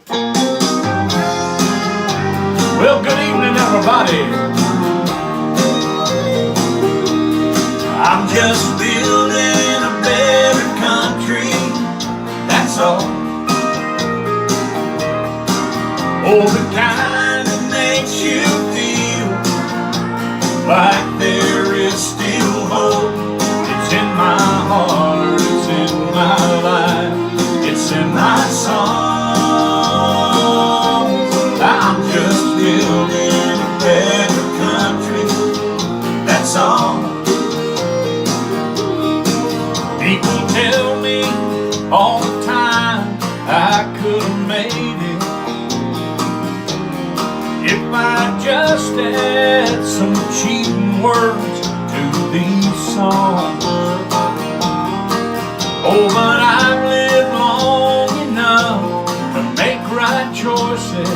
Well, good evening, everybody. I'm just building a better country, that's all. Oh, the kind that makes you feel like there is still hope. It's in my heart, it's in my life, it's in my songs. I'm just building a better country, that's all. People tell me all the time I could have made it if I just add some cheating words to these songs. Oh, but I've lived long enough to make right choices,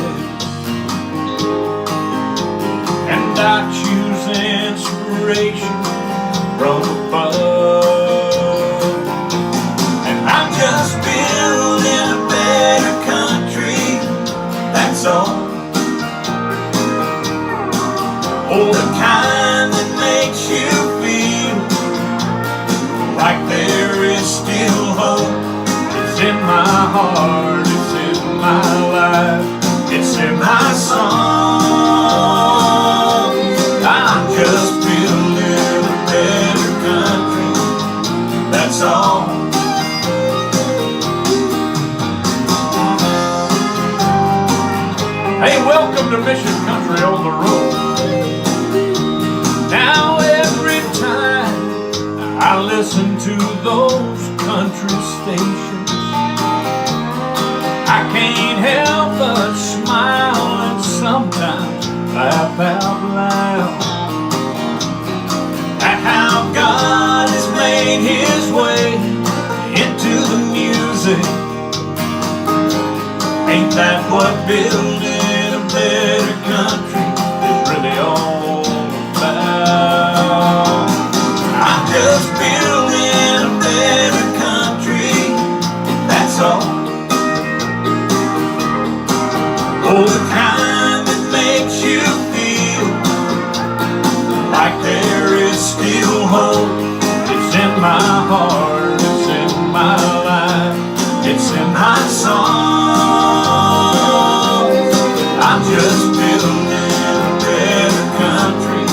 and I choose inspiration from above. And I'm just building a better country, that's all. Oh, the kind that makes you feel like there is still hope. It's in my heart, it's in my life, it's in my song. I'm just building a better country, that's all. Hey, welcome to Mission Country on the Road. Now every time I listen to those country stations, I can't help but smile and sometimes laugh out loud at how God has made His way into the music. Ain't that what building a better country is really all about? I'm just building a better country, that's all. Oh, the kind that makes you feel like there is still hope. It's in my heart, it's in my life, it's in my song. I'm just building a better country,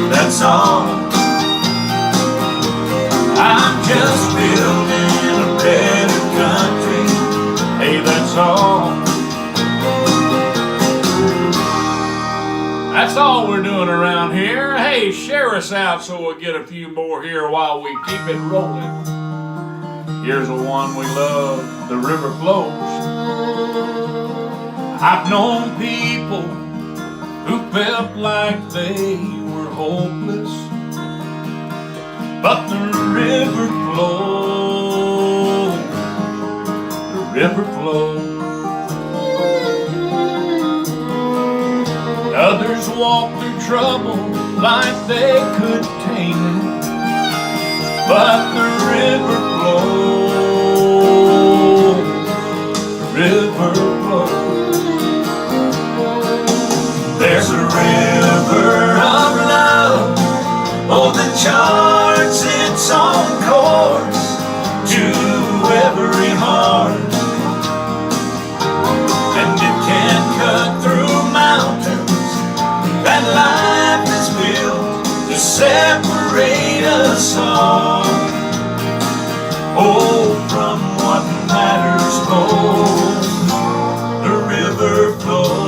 that's all. I'm just building a better country, hey, that's all. That's all we're doing around here. Hey, share us out so we'll get a few more here while we keep it rolling. Here's the one we love, The River Flows. I've known people who felt like they were hopeless, but the river flows, the river flows. Others walk through trouble like they could tame it, but the river flows, the river flows. There's a river of love, oh, that charts its own course to every heart, and it can cut through mountains that life is built to separate us all. Oh, from what matters most, the river flows.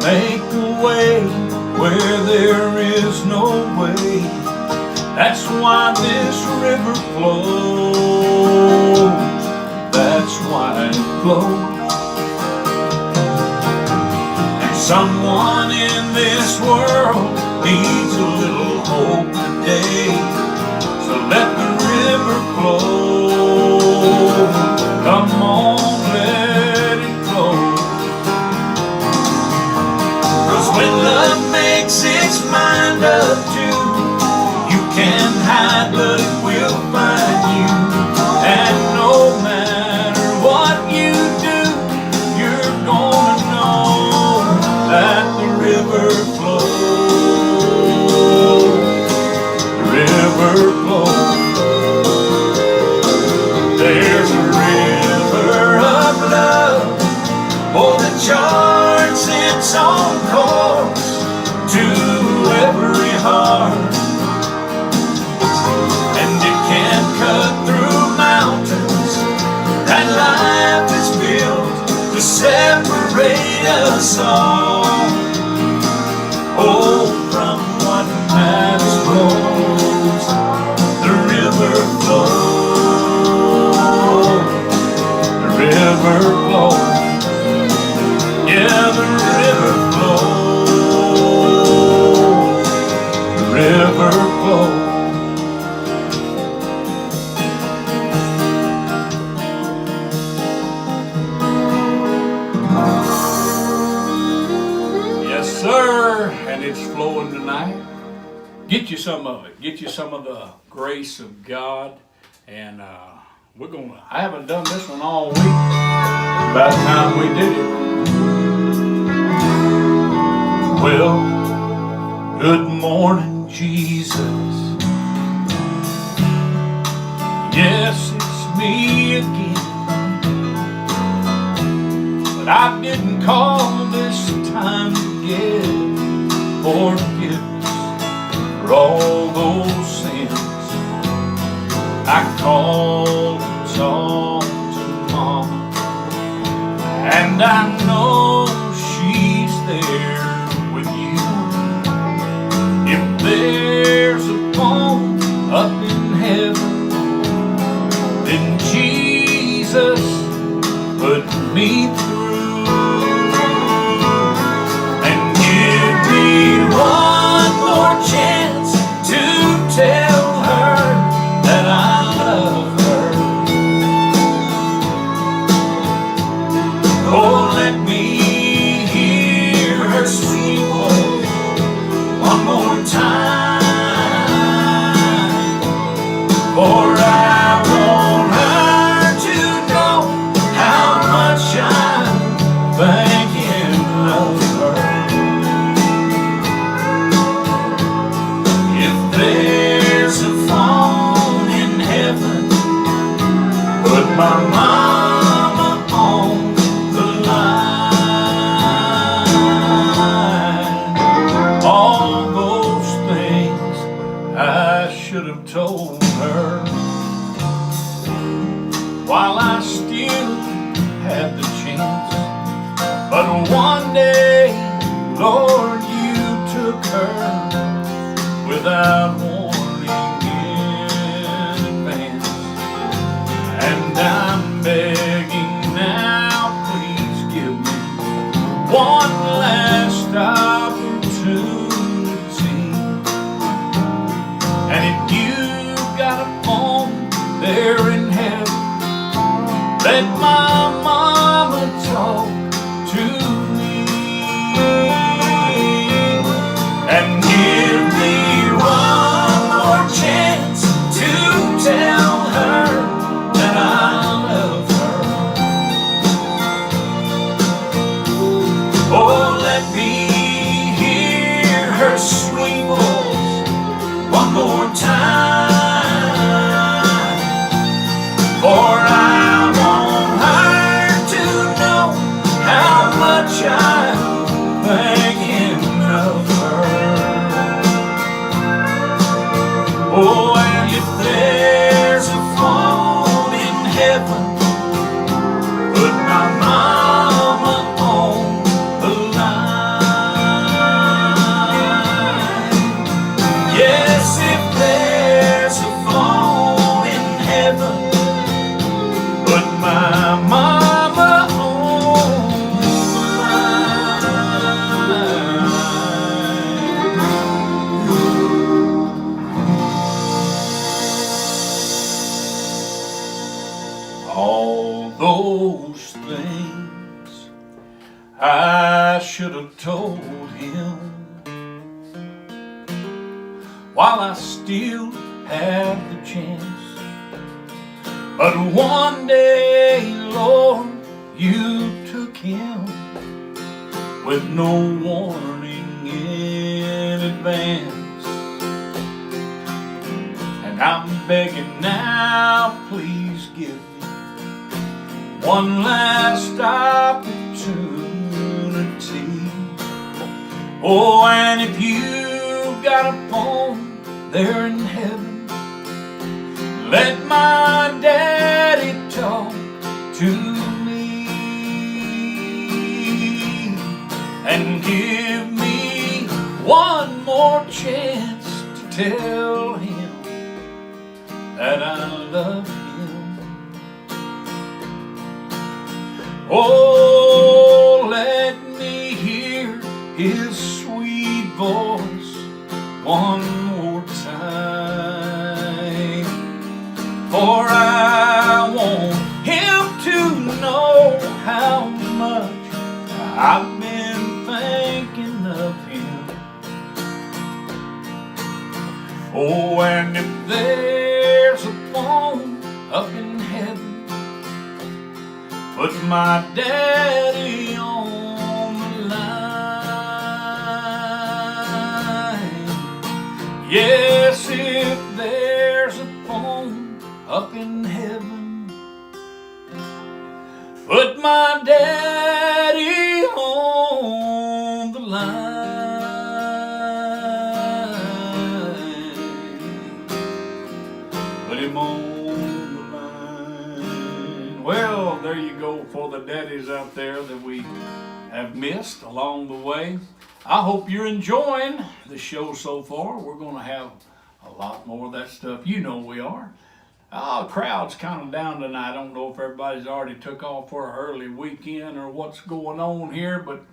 Make a way where there is no way. That's why this river flows. That's why it flows. And someone in this world needs a little hope today. So let the river flow. song. Oh, from what past flows, the river flows, the river flows, yeah, the river flows, the river flows. Yes, sir, and it's flowing tonight. Get you some of it. Get you some of the grace of God. And I haven't done this one all week. About time we did it. Well, good morning, Jesus. Yes, it's me again. But I didn't call this time to get forgiveness for all those sins. I called and talked to Mama, and I know she's there with you. If there's a phone up in heaven, then Jesus put me through. And give me one more chance to tell her that I love her. Oh, let me hear her sweet voice one more time, for I want her to know how much I'm thinking of her. If there's a phone in heaven, put my mama on the line. All those things I should have told her while I still had the chance. But one day, Lord, you took her without warning in advance. And I'm begging now, please give me one last opportunity. And if you've got a phone there in heaven, let my mama talk to me. And give me one more chance to tell her that I love her. Oh, let me hear her sweet voice one more time, for I want her to know how much I'm thinking of her. Oh, and if there's a phone in heaven, put my mama on the line. Yes, if there's a phone in heaven, put my mama on the line. All those things I should have told him while I still had the chance. But one day, Lord, you took him with no warning in advance. And I'm begging now, please give me one last opportunity. Oh, and if you've got a phone there in heaven, let my daddy talk to me. Oh, let me hear his sweet voice one more time, for I want him to know how much I've been thinking of him. Oh, and if there's a phone up in heaven, put my daddy on the line. Yes, if there's a phone up in heaven, put my daddy on the line. Put him on the line. Well, there you go for the daddies out there that we have missed along the way. I hope you're enjoying the show so far. We're going to have a lot more of that stuff. You know we are. The crowd's kind of down tonight. I don't know if everybody's already took off for an early weekend or what's going on here, but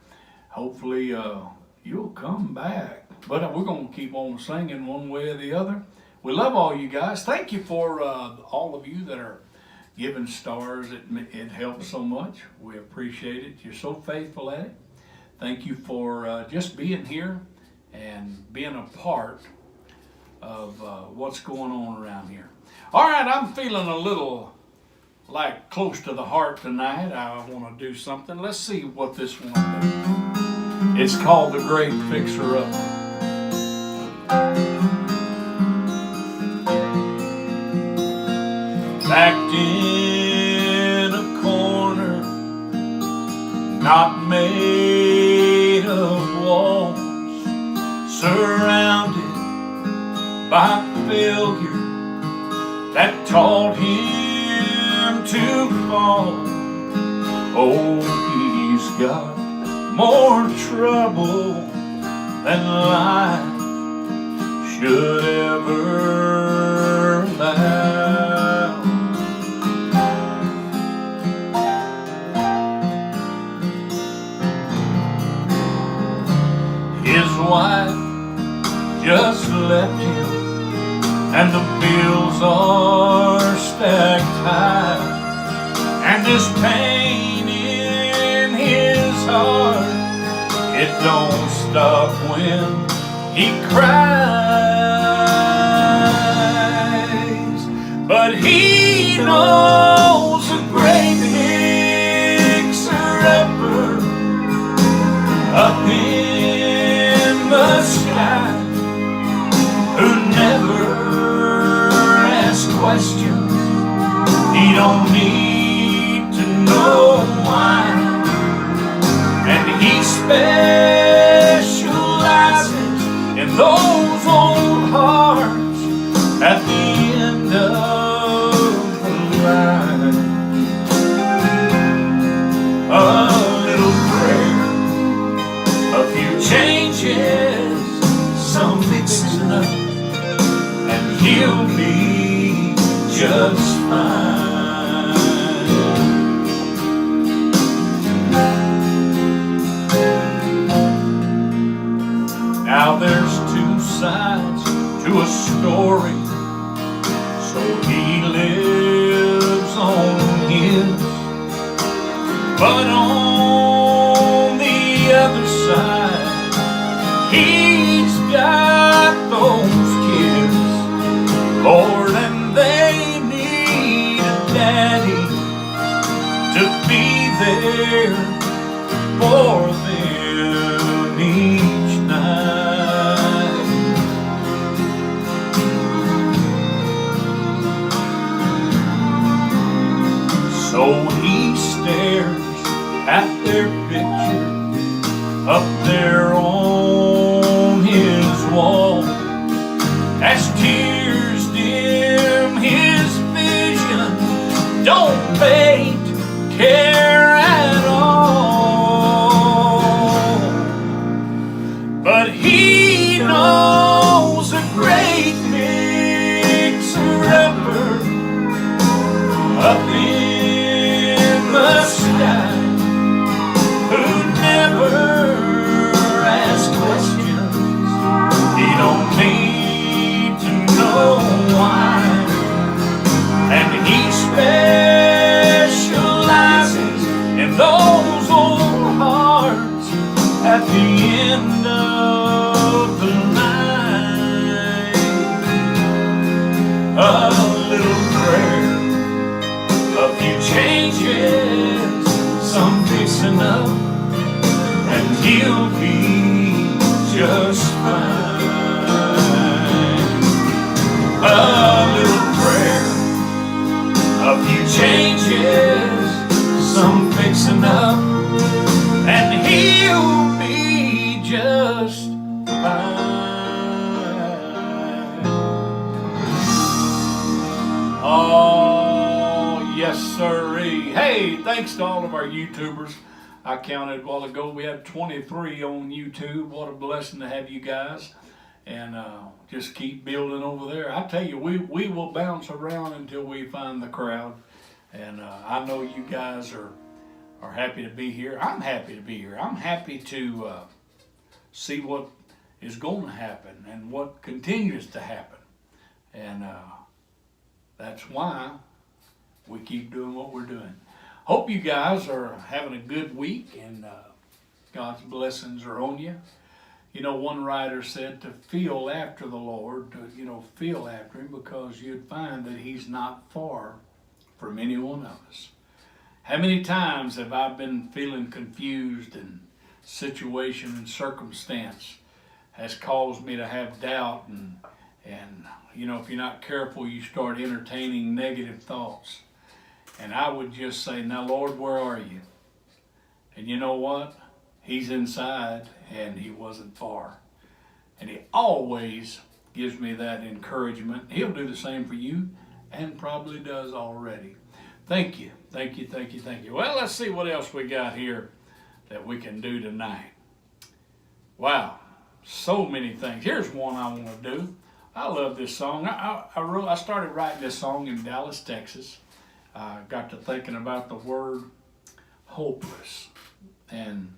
hopefully you'll come back. But we're going to keep on singing one way or the other. We love all you guys. Thank you for all of you that are giving stars. It helps so much. We appreciate it. You're so faithful at it. Thank you for just being here and being a part of what's going on around here. All right, I'm feeling a little like close to the heart tonight. I want to do something. Let's see what this one does. It's called The Great Fixer-Upper. Backed in a corner, not made of walls, surrounded by failure that taught him to fall. Oh, he's got more trouble than life should ever allow. His wife just left him, and the bills are stacked high, and this pain in his heart, it don't stop when he cries. But he knows a great fixer-upper up in the sky, who never questions. He don't need to know why, and he specializes in those old hearts at the end of the line. A little prayer, a few changes, some fixing up, and he'll be just fine. Now there's two sides to a story, so he lives on his, but on the other side, he's got those kids, Lord, and they need a daddy to be there for them each night. So he stares at their picture up there on his wall, as tears dim his vision, don't fade care at all. But he knows a great fixer-upper up in the sky, the end of the line. A little prayer, a few changes, some fixing up, and he'll be just fine. A little prayer, a few changes, some fixing up, and he'll be just fine. Oh, yes, sirree. Hey, thanks to all of our YouTubers. I counted a while ago, we had 23 on YouTube. What a blessing to have you guys. And just keep building over there. I tell you, we will bounce around until we find the crowd. And I know you guys are happy to be here. I'm happy to be here. I'm happy to see what is going to happen and what continues to happen. And that's why we keep doing what we're doing. Hope you guys are having a good week and God's blessings are on you. You know, one writer said to feel after the Lord, to, feel after him, because you'd find that he's not far from any one of us. How many times have I been feeling confused, and situation and circumstance has caused me to have doubt, and if you're not careful, you start entertaining negative thoughts. And I would just say, now Lord, where are you? And you know what? He's inside, and he wasn't far. And he always gives me that encouragement. He'll do the same for you, and probably does already. Thank you, thank you, thank you, thank you. Well, let's see what else we got here that we can do tonight. Wow, so many things. Here's one I want to do. I love this song. I started writing this song in Dallas, Texas. I got to thinking about the word hopeless, and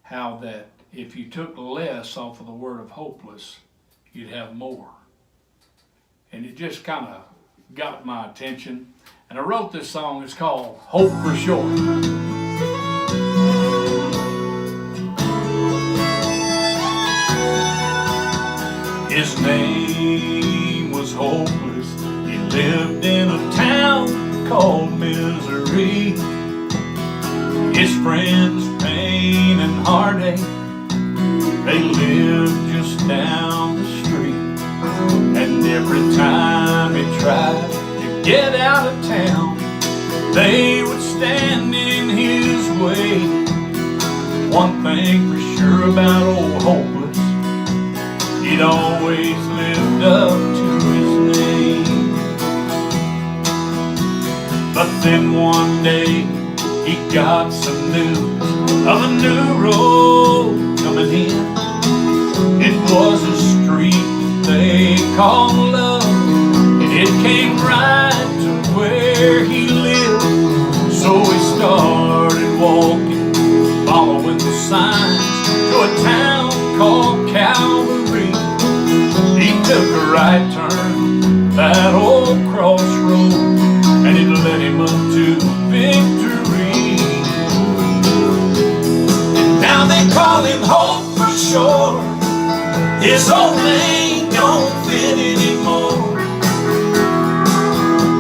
how that if you took less off of the word of hopeless, you'd have more. And it just kind of got my attention. And I wrote this song. It's called Hope for Sure. His name was Hopeless. He lived in a town called Misery. His friends, pain and heartache, they lived just down the street. And every time he tried to get out of town, they would stand in his way. One thing for sure about old Hopeless, he'd always lived up to his name. But then one day he got some news of a new road coming in. It was a street that they called love, and it came right to where he lived. So he started walking, following the signs, to a town called Calvary. He took a right turn, that old crossroad, and it led him up to victory. Now they call him Hope for Sure. His old name don't fit anymore.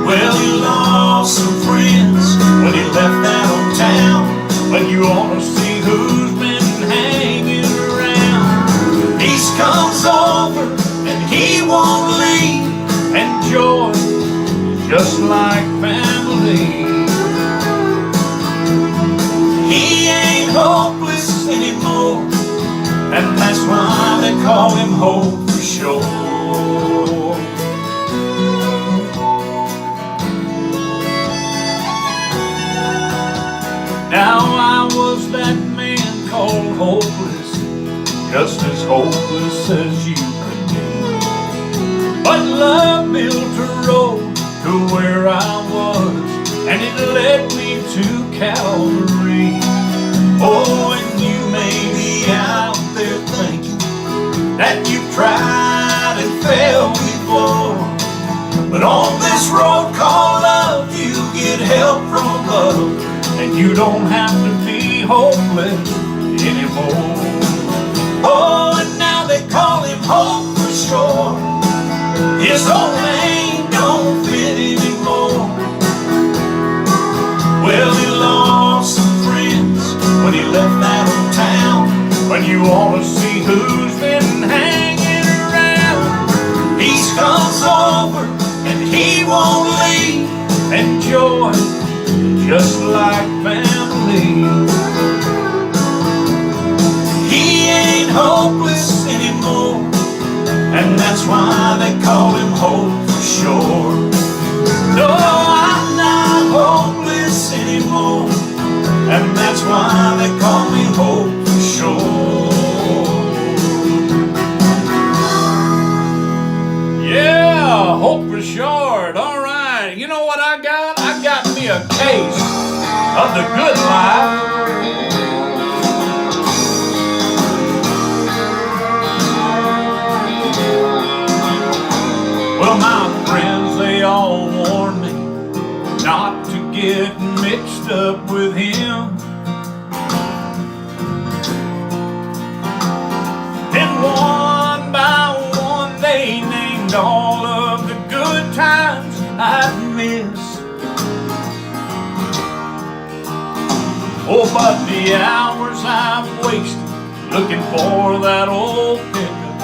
Well, he lost some friends when he left that old town, but you ought to see who's been hanging around. Peace comes over and he won't leave, and joy just like family. He ain't hopeless anymore, and that's why they call him Hope for Sure. Now I was that man called hopeless, just as hopeless as you could be. But love built a road to where I was, and it led me to Calvary. Oh, and you may be out there thinking that you've tried and failed before, but on this road called love, you get help from above, and you don't have to be hopeless anymore. Oh, and now they call him Hope for Shore. His old name don't fit anymore. Well, he lost some friends when he left that old town. But you ought to see who's been hanging around. He's comes over and he won't leave. And joy, just like family. He ain't hopeless anymore, and that's why they call him Hope for Shore. No, I'm not hopeless anymore, and that's why they call me Hope for Shore. Yeah, Hope for Shore. All right. You know what I got? I got me a case of the good life. Well, my friends, they all warned me not to get mixed up with him. And one by one they named all of the good times I'd missed. Oh, but the hours I've wasted looking for that old pickup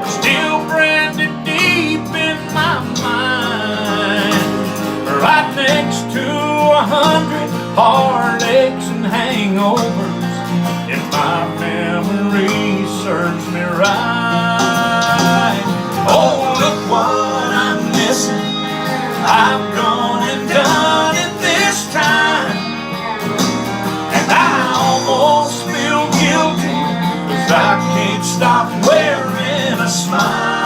are still branded deep in my mind, right next to 100 heartaches and hangovers, if my memory serves me right. Oh, look what I'm missing. I've gone and done it this time, and I almost feel guilty, 'cause I can't stop wearing a smile.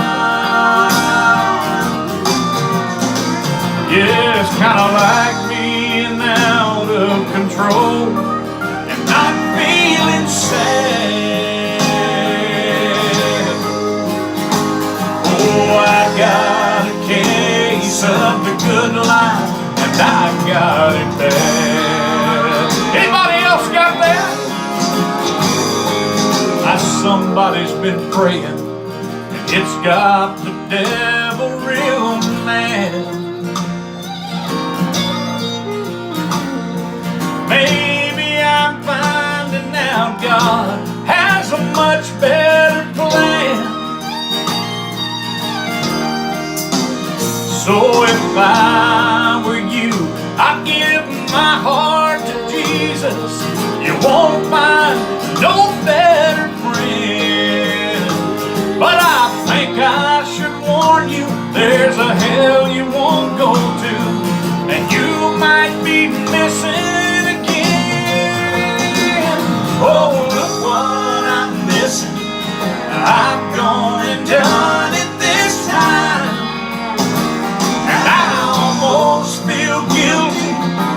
Yeah, it's kinda like being out of control and not feeling sad. Oh, I got a case of the good life, and I got it bad. Anybody else got that? Somebody's been praying, and it's got the devil real mad. Maybe I'm finding out God has a much better plan. So if I were you, I'd give my heart to Jesus. You won't find no better friend. But I think I should warn you, there's a hell you won't go to, and you might be missing again. Oh, look what I'm missing. I've gone and done it this time, and I almost feel guilty,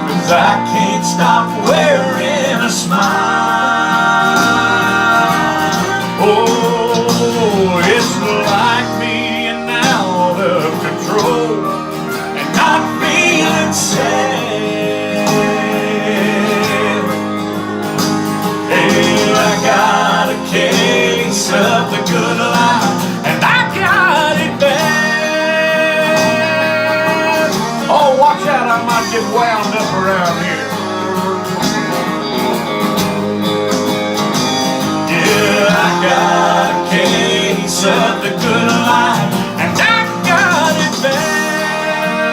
'cause I can't stop wearing a smile. Oh, it's like being out of control and not feeling sad. Hey, I got a case of the good life, and I got it bad. Oh, watch out, I might get wound up around here. I got a case of the good life, and I got it bad.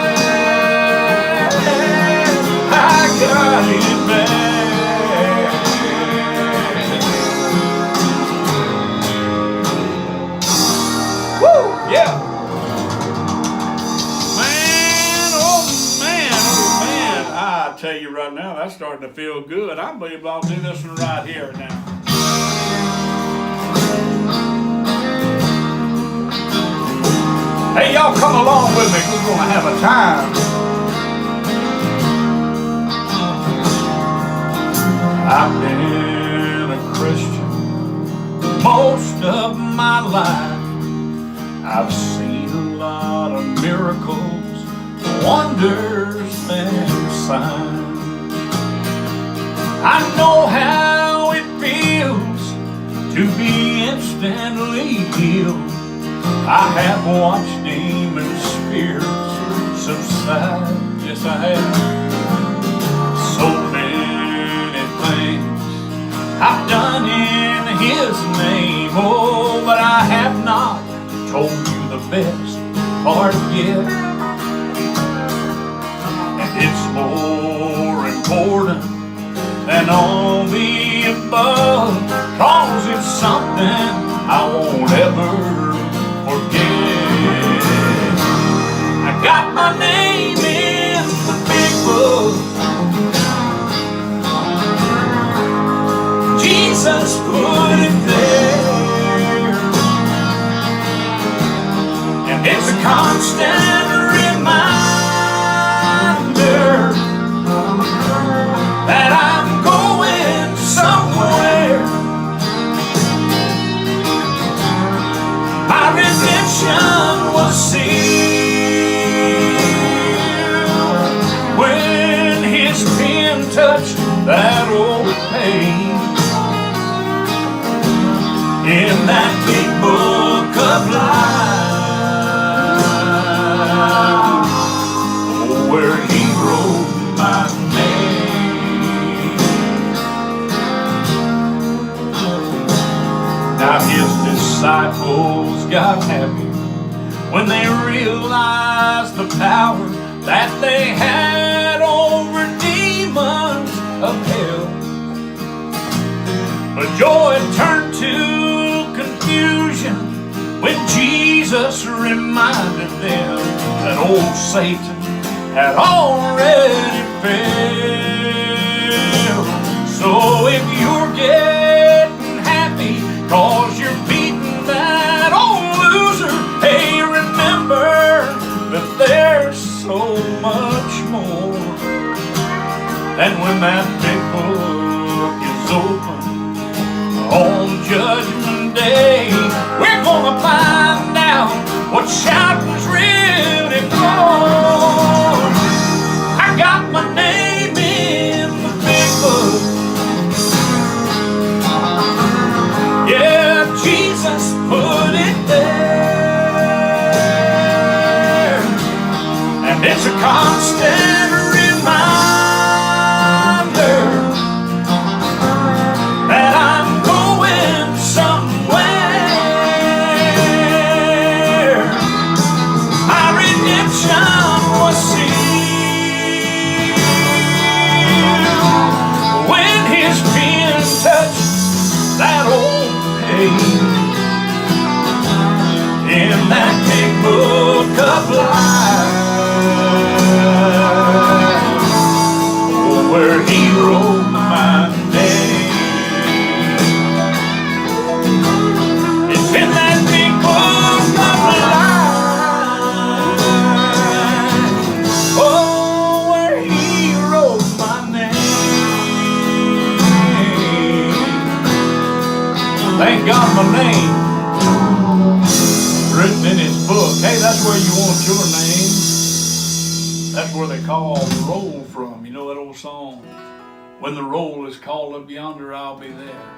I got it bad. Woo, yeah. Man, oh man, oh man. I tell you right now, that's starting to feel good. I believe I'll do this one right here now. Hey, y'all come along with me. We're going to have a time. I've been a Christian most of my life. I've seen a lot of miracles, wonders, and signs. I know how it feels heal. I have watched demon spirits subside. Yes, I have. So many things I've done in His name. Oh, but I have not told you the best part yet. And it's more important than all the above, 'cause it's something I won't ever forget. I got my name in the big book. Jesus put it there, and it's a constant reminder that I'm going somewhere. My redemption was sealed when His pen touched that old page in that big book of life, oh, where He wrote my name. Now His disciples got happy when they realized the power that they had over demons of hell. But joy turned to confusion when Jesus reminded them that old Satan had already failed. So if you're getting happy 'cause you're beating that old loser, hey, remember that there's so much more. And when that big book is open on Judgment Day, we're gonna find out what shouting's really for. I got my name in the big book. Yeah, Jesus put it there, and it's a constant reminder that I'm going somewhere. My redemption was sealed when His pen touched that old page in that big book of life, oh, where He wrote my name. It's in that big book of life, oh, where He wrote my name. Thank God my name written in His book. Hey, that's where you want your name. That's where they call the roll from. You know that old song? When the roll is called up yonder, I'll be there.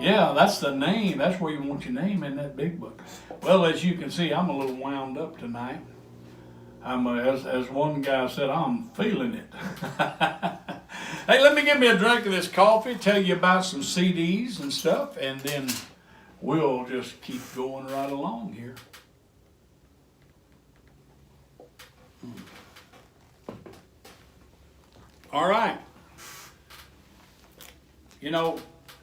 Yeah, that's the name. That's where you want your name in that big book. Well, as you can see, I'm a little wound up tonight. As one guy said, I'm feeling it. Hey, let me give me a drink of this coffee, tell you about some CDs and stuff, and then we'll just keep going right along here. All right. You know,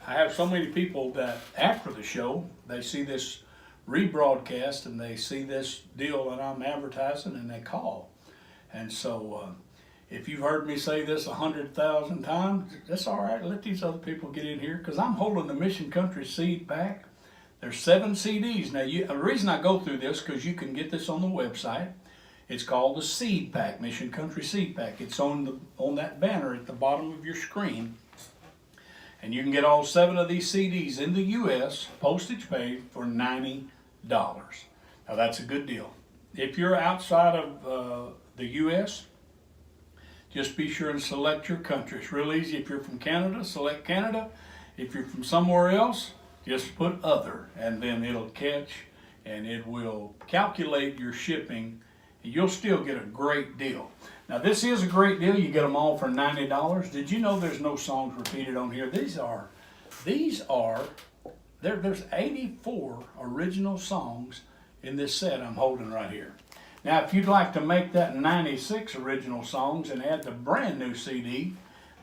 I have so many people that after the show, they see this rebroadcast and they see this deal that I'm advertising and they call. And so if you've heard me say this 100,000 times, that's all right. Let these other people get in here, because I'm holding the Mission Country Seed Pack. There's 7 CDs. Now, the reason I go through this, because you can get this on the website. It's called the Seed Pack, Mission Country Seed Pack. It's on that banner at the bottom of your screen. And you can get all 7 of these CDs in the U.S., postage paid, for $90. Now, that's a good deal. If you're outside of the U.S., just be sure and select your country. It's real easy. If you're from Canada, select Canada. If you're from somewhere else, Just put other, and then it'll catch, and it will calculate your shipping. You'll still get a great deal. Now this is a great deal. You get them all for $90. Did you know there's no songs repeated on here? There's 84 original songs in this set I'm holding right here. Now if you'd like to make that 96 original songs and add the brand new CD,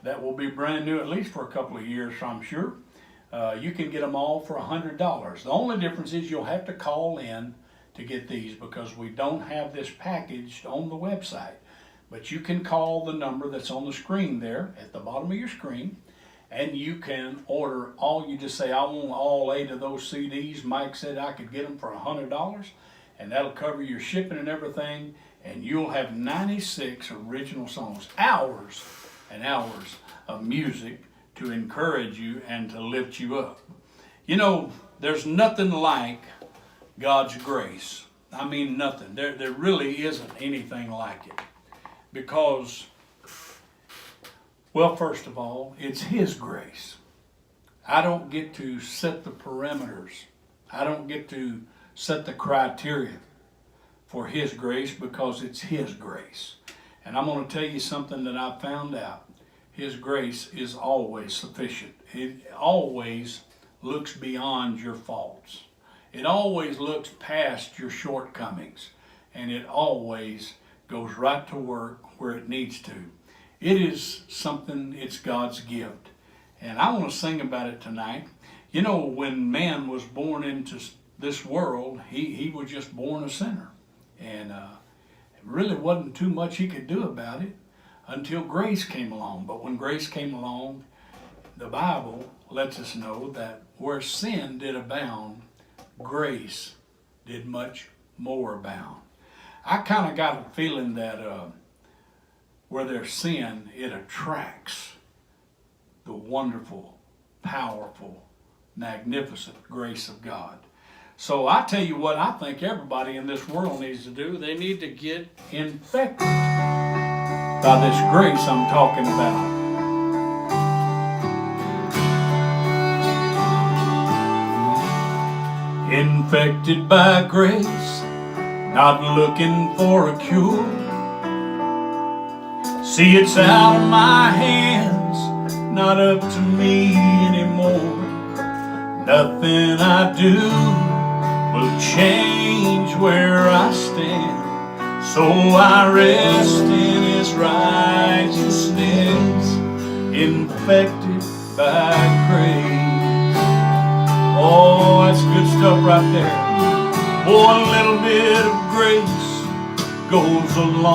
that will be brand new at least for a couple of years, I'm sure. You can get them all for $100. The only difference is you'll have to call in to get these because we don't have this packaged on the website. But you can call the number that's on the screen there at the bottom of your screen, and you can order you just say, I want all 8 of those CDs. Mike said I could get them for $100, and that'll cover your shipping and everything, and you'll have 96 original songs, hours and hours of music to encourage you and to lift you up. You know, there's nothing like God's grace. I mean, nothing. There really isn't anything like it. Because, well, first of all, it's His grace. I don't get to set the parameters. I don't get to set the criteria for His grace because it's His grace. And I'm going to tell you something that I found out. His grace is always sufficient. It always looks beyond your faults. It always looks past your shortcomings. And it always goes right to work where it needs to. It is something, it's God's gift. And I want to sing about it tonight. You know, when man was born into this world, he was just born a sinner. And it really wasn't too much he could do about it until grace came along. But when grace came along, the Bible lets us know that where sin did abound, grace did much more abound. I kind of got a feeling that where there's sin, it attracts the wonderful, powerful, magnificent grace of God. So I tell you what I think everybody in this world needs to do. They need to get infected by this grace I'm talking about. Infected by grace, not looking for a cure. See, it's out of my hands, not up to me anymore. Nothing I do will change where I stand, so I rest in His righteousness, infected by grace. Oh, that's good stuff right there. Oh, a little bit of grace goes a long